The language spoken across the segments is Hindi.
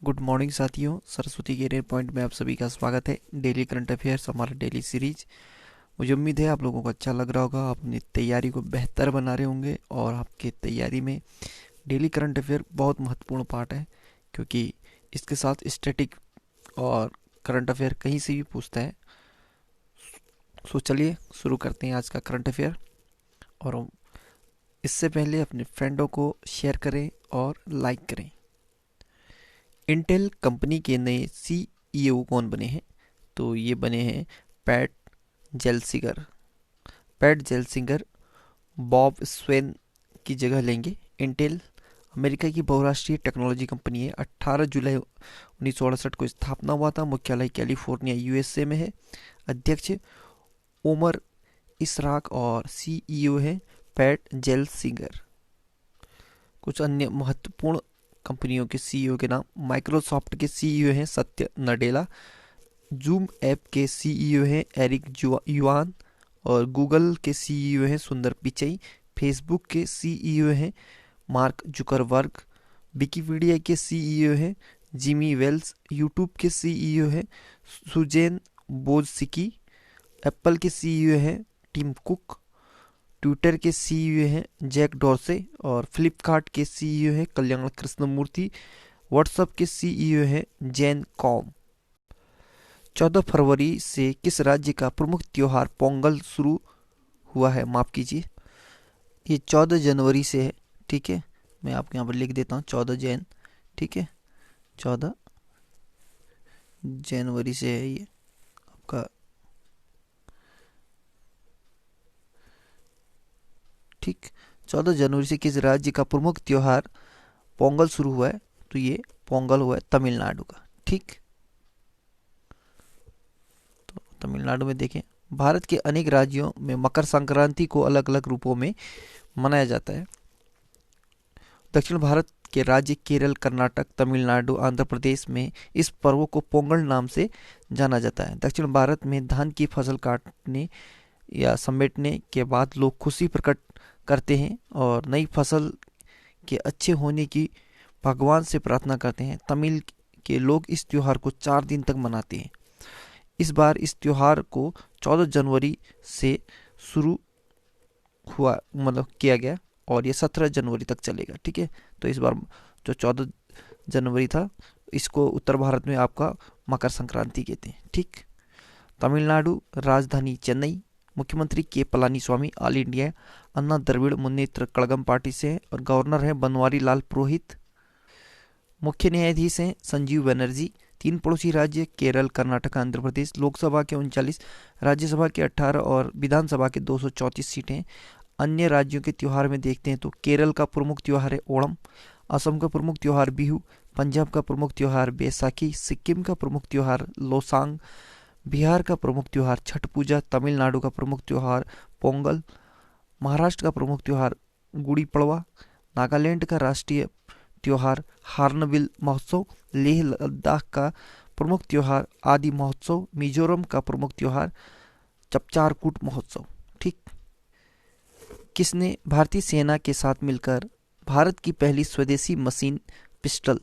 गुड मॉर्निंग साथियों, सरस्वती कैरियर पॉइंट में आप सभी का स्वागत है। डेली करंट अफेयर्स हमारा डेली सीरीज। मुझे उम्मीद है आप लोगों को अच्छा लग रहा होगा, आप अपनी तैयारी को बेहतर बना रहे होंगे और आपके तैयारी में डेली करंट अफेयर बहुत महत्वपूर्ण पार्ट है, क्योंकि इसके साथ स्टैटिक और करंट अफेयर कहीं से भी पूछता है। सो चलिए शुरू करते हैं आज का करंट अफेयर। और इससे पहले अपने फ्रेंडों को शेयर करें और लाइक करें। इंटेल कंपनी के नए सीईओ कौन बने हैं? तो ये बने हैं पैट जेल्सिगर। पैट जेल्सिंगर बॉब स्वेन की जगह लेंगे। इंटेल अमेरिका की बहुराष्ट्रीय टेक्नोलॉजी कंपनी है। 18 जुलाई 1968 को स्थापना हुआ था। मुख्यालय कैलिफोर्निया यूएसए में है। अध्यक्ष ओमर इसराक और सीईओ है पैट जेल्सिंगर। कुछ अन्य महत्वपूर्ण कंपनियों के सीईओ के नाम: माइक्रोसॉफ्ट के सीईओ हैं सत्य नडेला। जूम ऐप के सीईओ हैं एरिक युआन। और गूगल के सीईओ हैं सुंदर पिचई। फेसबुक के सीईओ हैं मार्क जुकरबर्ग। विकिपीडिया के सीईओ हैं जिमी वेल्स। यूट्यूब के सीईओ हैं सुजेन बोजसिकी। एप्पल के सीईओ हैं टिम कुक। ट्विटर के सीईओ हैं जैक डॉर्से। और फ्लिपकार्ट के सीईओ हैं कल्याण कृष्णमूर्ति। व्हाट्सएप के सीईओ हैं जैन कॉम। 14 फरवरी से किस राज्य का प्रमुख त्योहार पोंगल शुरू हुआ है? माफ कीजिए, ये 14 जनवरी से है। ठीक है, मैं आपको यहाँ पर लिख देता हूँ 14 जैन। ठीक है, 14 जनवरी से है ये आपका। ठीक, 14 जनवरी से किस राज्य का प्रमुख त्योहार पोंगल शुरू हुआ है? तो ये पोंगल हुआ है तमिलनाडु का। ठीक, तो तमिलनाडु में देखें, भारत के अनेक राज्यों में मकर संक्रांति को अलग अलग रूपों में मनाया जाता है। दक्षिण भारत के राज्य केरल, कर्नाटक, तमिलनाडु, आंध्र प्रदेश में इस पर्व को पोंगल नाम से जाना जाता है। दक्षिण भारत में धान की फसल काटने या समेटने के बाद लोग खुशी प्रकट करते हैं और नई फसल के अच्छे होने की भगवान से प्रार्थना करते हैं। तमिल के लोग इस त्योहार को 4 दिन तक मनाते हैं। इस बार इस त्योहार को 14 जनवरी से शुरू हुआ, मतलब किया गया, और ये 17 जनवरी तक चलेगा। ठीक है, तो इस बार जो 14 जनवरी था, इसको उत्तर भारत में आपका मकर संक्रांति कहते हैं। ठीक, तमिलनाडु राजधानी चेन्नई। मुख्यमंत्री के पलानी स्वामी ऑल इंडिया अन्ना द्रविड़ मुन्नेत्र कड़गम पार्टी से हैं और गवर्नर हैं बनवारी लाल पुरोहित। मुख्य न्यायाधीश हैं संजीव बनर्जी। 3 पड़ोसी राज्य केरल, कर्नाटक, आंध्र प्रदेश। लोकसभा के 39, राज्यसभा के 18 और विधानसभा के 234 सीटें। अन्य राज्यों के त्योहार में देखते हैं तो केरल का प्रमुख त्योहार है ओणम। असम का प्रमुख त्योहार बिहू। पंजाब का प्रमुख त्योहार बैसाखी। सिक्किम का प्रमुख त्योहार लोसांग। बिहार का प्रमुख त्योहार छठ पूजा। तमिलनाडु का प्रमुख त्योहार पोंगल। महाराष्ट्र का प्रमुख त्योहार गुड़ी पड़वा। नागालैंड का राष्ट्रीय त्योहार हार्नबिल महोत्सव। लेह लद्दाख का प्रमुख त्योहार आदि महोत्सव। मिजोरम का प्रमुख त्योहार चपचारकूट महोत्सव। ठीक, किसने भारतीय सेना के साथ मिलकर भारत की पहली स्वदेशी मशीन पिस्टल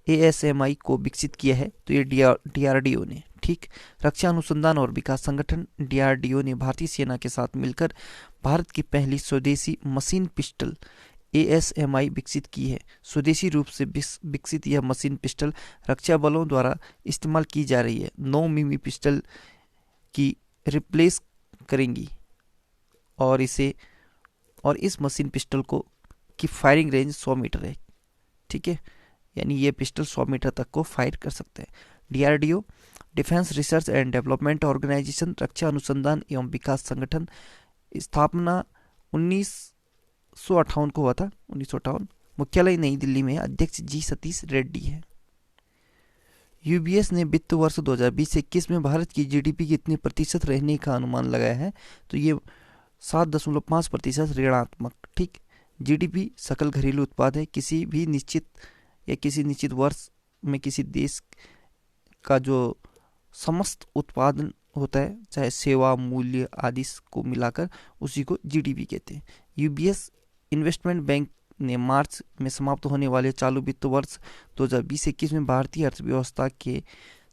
एएसएमआई को विकसित किया है? तो ये डीआरडीओ ने। ठीक, रक्षा अनुसंधान और विकास संगठन डीआरडीओ ने भारतीय सेना के साथ मिलकर भारत की पहली स्वदेशी मशीन पिस्टल एएसएमआई विकसित की है। स्वदेशी रूप से विकसित यह मशीन पिस्टल रक्षा बलों द्वारा इस्तेमाल की जा रही है 9 मिमी पिस्टल की रिप्लेस करेंगी और इस मशीन पिस्टल को की फायरिंग रेंज 100 मीटर है। ठीक है, यानी ये पिस्टल 100 मीटर तक को फायर कर सकते हैं। DRDO defence research and development organisation, रक्षा अनुसंधान एवं विकास संगठन, स्थापना 1958 को हुआ था, 1958। मुख्यालय नई दिल्ली में। अध्यक्ष जी सतीश रेड्डी है। यूबीएस ने वित्त वर्ष 2020 से 21 में भारत की जीडीपी कितने प्रतिशत रहने का अनुमान लगाया है? तो ये 7.5% ऋणात्मक। ठीक, जीडीपी सकल घरेलू उत्पाद है। किसी भी निश्चित या किसी निश्चित वर्ष में किसी देश का जो समस्त उत्पादन होता है, चाहे सेवा, मूल्य आदि को मिलाकर, उसी को जीडीपी कहते हैं। यूबीएस इन्वेस्टमेंट बैंक ने मार्च में समाप्त होने वाले चालू वित्त वर्ष 2020-21 में भारतीय अर्थव्यवस्था के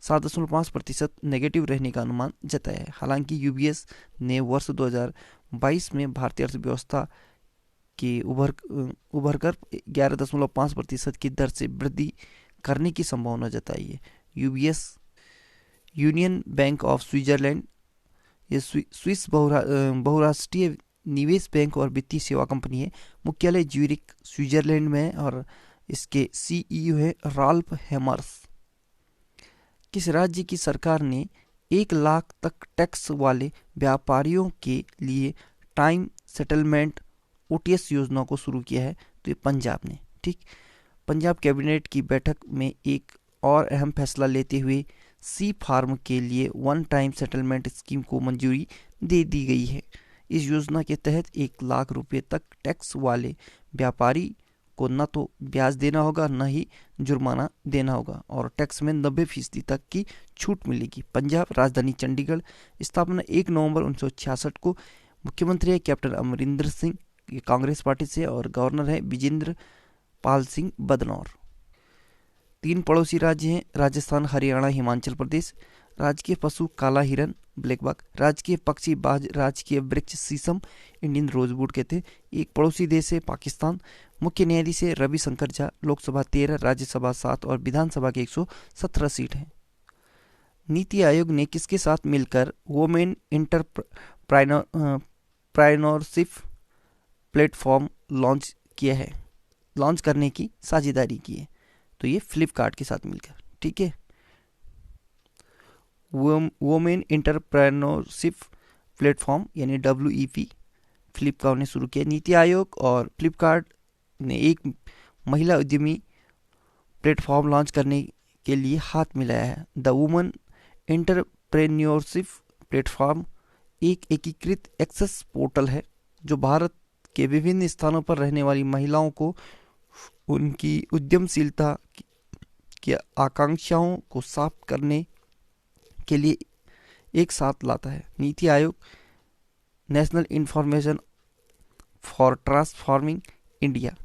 7.5% नेगेटिव रहने का अनुमान जताया है। हालांकि यूबीएस ने वर्ष 2022 में भारतीय अर्थव्यवस्था के उभरकर 11.5% की दर से वृद्धि करने की संभावना जताई है। UBS union bank of Switzerland, ये स्विस बहुराष्ट्रीय निवेश बैंक और वित्तीय सेवा कंपनी है। मुख्यालय ज्यूरिख स्विट्जरलैंड में है और इसके सीईओ है राल्फ हेमर्स। किस राज्य की सरकार ने 1 लाख तक टैक्स वाले व्यापारियों के लिए टाइम सेटलमेंट ओटीएस योजना को शुरू किया है? तो ये पंजाब ने। ठीक, पंजाब कैबिनेट की बैठक में एक और अहम फैसला लेते हुए सी फार्म के लिए वन टाइम सेटलमेंट स्कीम को मंजूरी दे दी गई है। इस योजना के तहत 1 लाख रुपए तक टैक्स वाले व्यापारी को न तो ब्याज देना होगा न ही जुर्माना देना होगा और टैक्स में 90% तक की छूट मिलेगी। पंजाब राजधानी चंडीगढ़, स्थापना 1 नवंबर 1966 को। मुख्यमंत्री है कैप्टन अमरिंदर सिंह, ये कांग्रेस पार्टी से, और गवर्नर है विजेंद्र पाल सिंह बदनौर। 3 पड़ोसी राज्य हैं राजस्थान, हरियाणा, हिमाचल प्रदेश। राजकीय पशु काला हिरन ब्लैक बक, राजकीय पक्षी बाज, राजकीय वृक्ष शीशम इंडियन रोजवुड कहते हैं। एक पड़ोसी देश है पाकिस्तान। मुख्य न्यायाधीश है रविशंकर झा। लोकसभा 13, राज्यसभा 7 और विधानसभा के 117 सीट हैं। नीति आयोग ने किसके साथ मिलकर वोमेन एंटरप्राइनरशिप प्लेटफॉर्म लॉन्च किया है, लॉन्च करने की साझेदारी की है? तो ये फ्लिपकार्ट के साथ मिलकर। ठीक है, वोमेन एंटरप्रेन्योरशिप प्लेटफॉर्म यानी WEP फ्लिपकार्ट ने शुरू किया। नीति आयोग और फ्लिपकार्ट ने एक महिला उद्यमी प्लेटफॉर्म लॉन्च करने के लिए हाथ मिलाया है। द वुमन एंटरप्रेन्योरशिप प्लेटफॉर्म एक एकीकृत एक्सेस पोर्टल है जो भारत के विभिन्न स्थानों पर रहने वाली महिलाओं को उनकी उद्यमशीलता की आकांक्षाओं को साफ करने के लिए एक साथ लाता है। NITI Aayog national information for transforming India,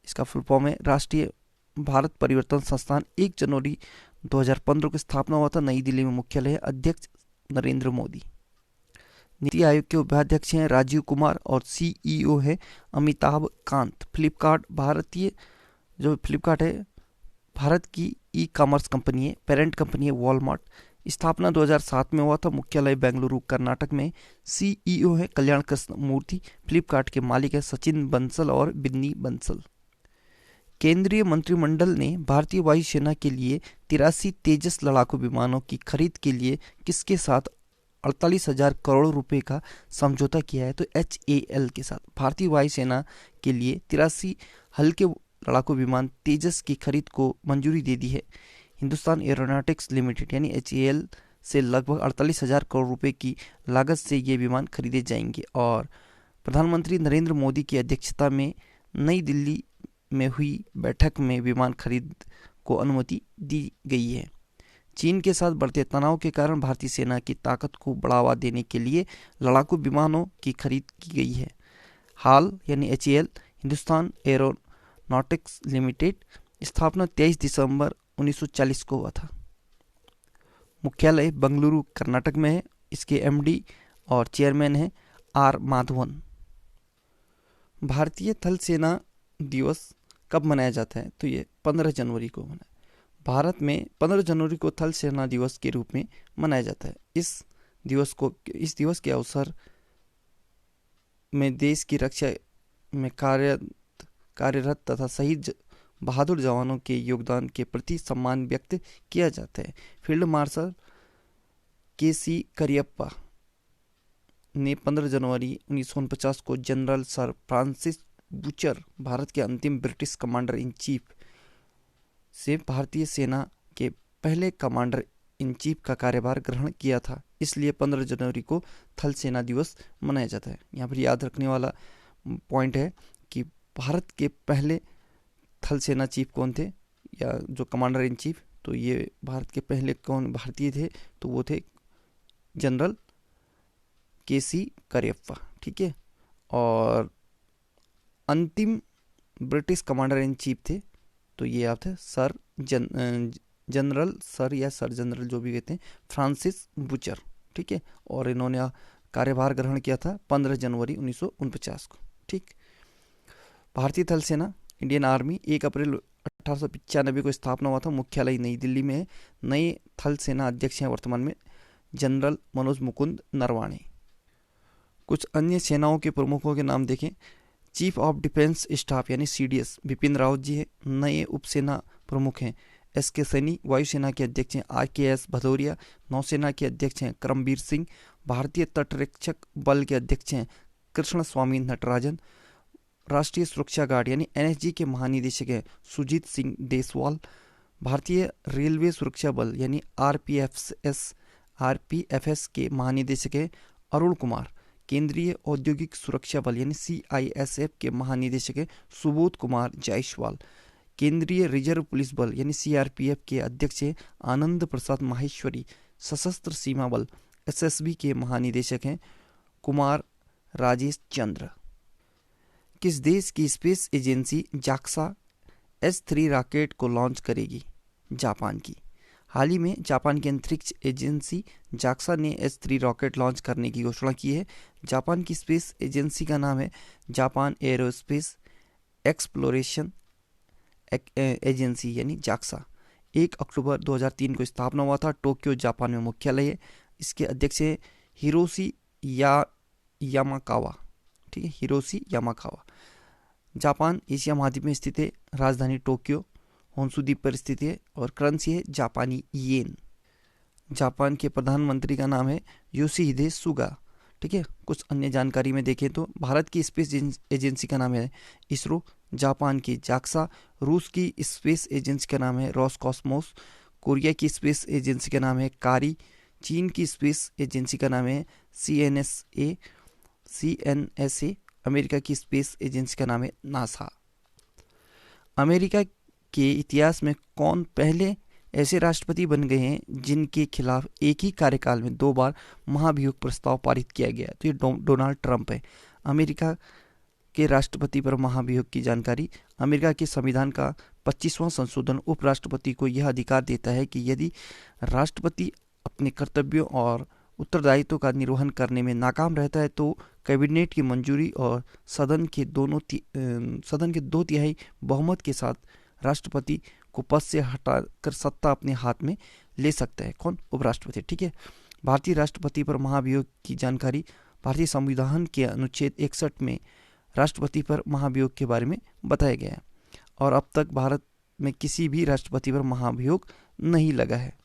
इसका फुल फॉर्म है राष्ट्रीय भारत परिवर्तन संस्थान। 1 जनवरी 2015 की स्थापना हुआ था। नई दिल्ली में मुख्यालय है। अध्यक्ष नरेंद्र मोदी। नीति आयोग के उपाध्यक्ष हैं राजीव कुमार और सीईओ है अमिताभ कांत। फ्लिपकार्ट है भारत की ई कॉमर्स कंपनी है। पेरेंट कंपनी है वॉलमार्ट। स्थापना 2007 में हुआ था। मुख्यालय बेंगलुरु कर्नाटक में। सीईओ है कल्याण कृष्ण मूर्ति। फ्लिपकार्ट के मालिक है सचिन बंसल और बिन्नी बंसल। केंद्रीय मंत्रिमंडल ने भारतीय वायुसेना के लिए 83 तेजस लड़ाकू विमानों की खरीद के लिए किसके साथ 48,000 करोड़ रुपए का समझौता किया है? तो HAL के साथ। भारतीय वायुसेना के लिए 83 हल्के लड़ाकू विमान तेजस की खरीद को मंजूरी दे दी है। हिंदुस्तान एरोनॉटिक्स लिमिटेड यानी HAL से लगभग 48,000 करोड़ रुपए की लागत से ये विमान खरीदे जाएंगे। और प्रधानमंत्री नरेंद्र मोदी की अध्यक्षता में नई दिल्ली में हुई बैठक में विमान खरीद को अनुमति दी गई है। चीन के साथ बढ़ते तनाव के कारण भारतीय सेना की ताकत को बढ़ावा देने के लिए लड़ाकू विमानों की खरीद की गई है। हाल यानी HAL हिंदुस्तान एरोनॉटिक्स लिमिटेड, स्थापना 23 दिसंबर 1940 को हुआ था। मुख्यालय बंगलुरु कर्नाटक में है। इसके MD और चेयरमैन हैं R माधवन। भारतीय थल सेना दिवस कब मनाया जाता है? तो ये 15 जनवरी को मनाया। भारत में 15 जनवरी को थल सेना दिवस के रूप में मनाया जाता है। इस दिवस के अवसर में देश की रक्षा में कार्यरत तथा शहीद बहादुर जवानों के योगदान के प्रति सम्मान व्यक्त किया जाता है। फील्ड मार्शल KC करियप्पा ने 15 जनवरी 1949 को general sir Francis butcher, Bharat के अंतिम ब्रिटिश कमांडर इन चीफ, से भारतीय सेना के पहले कमांडर इन चीफ का कार्यभार ग्रहण किया था। इसलिए 15 जनवरी को थल सेना दिवस मनाया जाता है। यहाँ पर याद रखने वाला पॉइंट है कि भारत के पहले थल सेना चीफ कौन थे या जो कमांडर इन चीफ, तो ये भारत के पहले कौन भारतीय थे? तो वो थे जनरल KC करियप्पा। ठीक है, और अंतिम ब्रिटिश कमांडर इन चीफ थे, तो ये आप थे सर जनरल सर या सर जनरल जो भी कहते हैं, फ्रांसिस बुचर। ठीक है, और इन्होंने कार्यभार ग्रहण किया था 15 जनवरी 1949 को। ठीक, भारतीय थल सेना इंडियन आर्मी 1 अप्रैल 1895 को स्थापना हुआ था, मुख्यालय नई दिल्ली में है। नए थल सेना अध्यक्ष हैं वर्तमान में जनरल मनोज मुकुंद नरवाणे। कुछ अन्य सेनाओं के प्रमुखों के नाम देखें। चीफ ऑफ डिफेंस स्टाफ यानी CDS बिपिन रावत जी है। नए उपसेना प्रमुख हैं SK सैनी, वायुसेना के अध्यक्ष हैं RKS भदौरिया, नौसेना के अध्यक्ष हैं करमबीर सिंह, भारतीय तटरक्षक बल के अध्यक्ष हैं कृष्ण स्वामी नटराजन, राष्ट्रीय सुरक्षा गार्ड यानी NSG के महानिदेशक हैं सुजीत सिंह देसवाल, भारतीय रेलवे सुरक्षा बल यानी RPFS के महानिदेशक हैं अरुण कुमार, केंद्रीय औद्योगिक सुरक्षा बल यानी CISF के महानिदेशक हैं सुबोध कुमार जायसवाल, केंद्रीय रिजर्व पुलिस बल यानी CRPF के अध्यक्ष हैं आनंद प्रसाद माहेश्वरी, सशस्त्र सीमा बल SSB के महानिदेशक हैं कुमार राजेश चंद्र। किस देश की space agency JAXA S3 rocket को लॉन्च करेगी? जापान की। हाल ही में जापान की अंतरिक्ष एजेंसी JAXA ने S3 रॉकेट लॉन्च करने की घोषणा की है। जापान की स्पेस एजेंसी का नाम है जापान एरोस्पेस एक्सप्लोरेशन एजेंसी यानी JAXA। 1 अक्टूबर 2003 को स्थापना हुआ था, टोक्यो जापान में मुख्यालय है। इसके अध्यक्ष है हिरोशी यामाकावा। ठीक है, हिरोशी यामाकावा। जापान एशिया महाद्वीप में स्थित है, राजधानी टोक्यो होन्शु द्वीप पर स्थित है और करेंसी है जापानी येन। जापान के प्रधानमंत्री का नाम है योशिहिदे सुगा। ठीक है, कुछ अन्य जानकारी में देखें तो भारत की स्पेस एजेंसी का नाम है इसरो, जापान की JAXA, रूस की स्पेस एजेंसी का नाम है रॉसकॉस्मोस, कोरिया की स्पेस एजेंसी का नाम है कारी, चीन की स्पेस एजेंसी का नाम है CNSA, अमेरिका की स्पेस एजेंसी का नाम है नासा। अमेरिका के इतिहास में कौन पहले ऐसे राष्ट्रपति बन गए हैं जिनके खिलाफ एक ही कार्यकाल में 2 बार महाभियोग प्रस्ताव पारित किया गया? तो ये डोनाल्ड ट्रंप है। अमेरिका के राष्ट्रपति पर महाभियोग की जानकारी। अमेरिका के संविधान का 25वां संशोधन उपराष्ट्रपति को यह अधिकार देता है कि यदि राष्ट्रपति अपने कर्तव्यों और उत्तरदायित्व का निर्वहन करने में नाकाम रहता है तो कैबिनेट की मंजूरी और सदन के 2/3 बहुमत के साथ राष्ट्रपति को पद से हटाकर सत्ता अपने हाथ में ले सकता है। कौन? उपराष्ट्रपति। ठीक है, भारतीय राष्ट्रपति पर महाभियोग की जानकारी। भारतीय संविधान के अनुच्छेद 61 में राष्ट्रपति पर महाभियोग के बारे में बताया गया है और अब तक भारत में किसी भी राष्ट्रपति पर महाभियोग नहीं लगा है।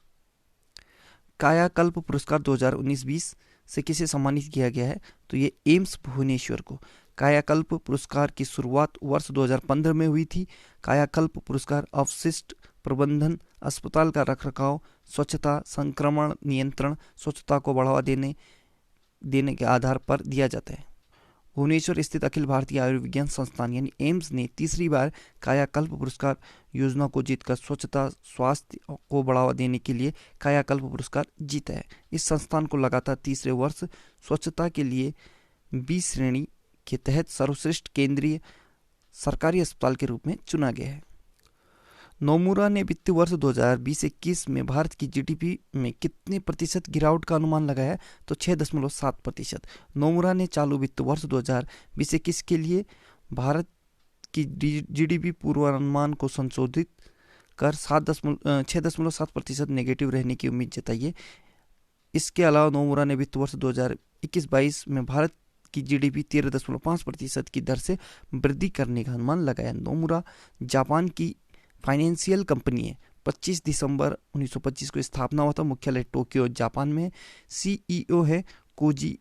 कायाकल्प पुरस्कार 2019-20 से किसे सम्मानित किया गया है? तो ये एम्स भुवनेश्वर को। कायाकल्प पुरस्कार की शुरुआत वर्ष 2015 में हुई थी। कायाकल्प पुरस्कार अपशिष्ट प्रबंधन, अस्पताल का रखरखाव, स्वच्छता, संक्रमण नियंत्रण, स्वच्छता को बढ़ावा देने के आधार पर दिया जाता है। भुवनेश्वर स्थित अखिल भारतीय आयुर्विज्ञान संस्थान यानी एम्स ने तीसरी बार कायाकल्प पुरस्कार योजना को जीतकर स्वच्छता स्वास्थ्य को बढ़ावा देने के लिए कायाकल्प पुरस्कार जीता है। इस संस्थान को लगातार तीसरे वर्ष स्वच्छता के लिए B श्रेणी के तहत सर्वश्रेष्ठ केंद्रीय सरकारी अस्पताल के रूप में चुना गया है। नोमुरा ने वित्तीय वर्ष 2020-21 में भारत की GDP में कितने प्रतिशत गिरावट का अनुमान लगाया? तो 6.7%। नोमुरा ने चालू वित्तीय वर्ष 2020-21 के लिए भारत की GDP पूर्वानुमान को संशोधित कर 6.7% नेगेटिव रहने की उम्मीद जताई है। इसके अलावा नोमुरा ने वित्तीय वर्ष 2021-22 में भारत की GDP 13.5% की दर से वृद्धि करने का अनुमान लगाया। नोमुरा जापान की फाइनेंशियल कंपनी है। 25 दिसंबर 1925 को स्थापना हुआ था, मुख्यालय टोक्यो जापान में। CEO है कोजी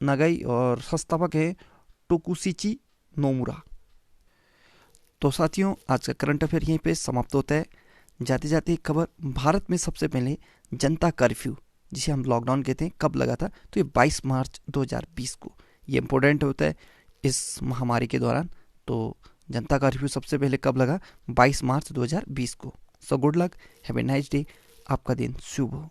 नगाई और संस्थापक है टोकुशिची नोमुरा। तो साथियों, आज का करंट अफेयर यहीं पे समाप्त होता है। जाते जाते एक खबर, भारत में सबसे पहले जनता कर्फ्यू जिसे हम लॉकडाउन कहते हैं कब लगा था? तो ये 22 मार्च 2020 को। ये इम्पोर्टेंट होता है इस महामारी के दौरान। तो जनता कर्फ्यू सबसे पहले कब लगा? 22 मार्च 2020 को। So good luck, have a nice day, आपका दिन शुभ हो।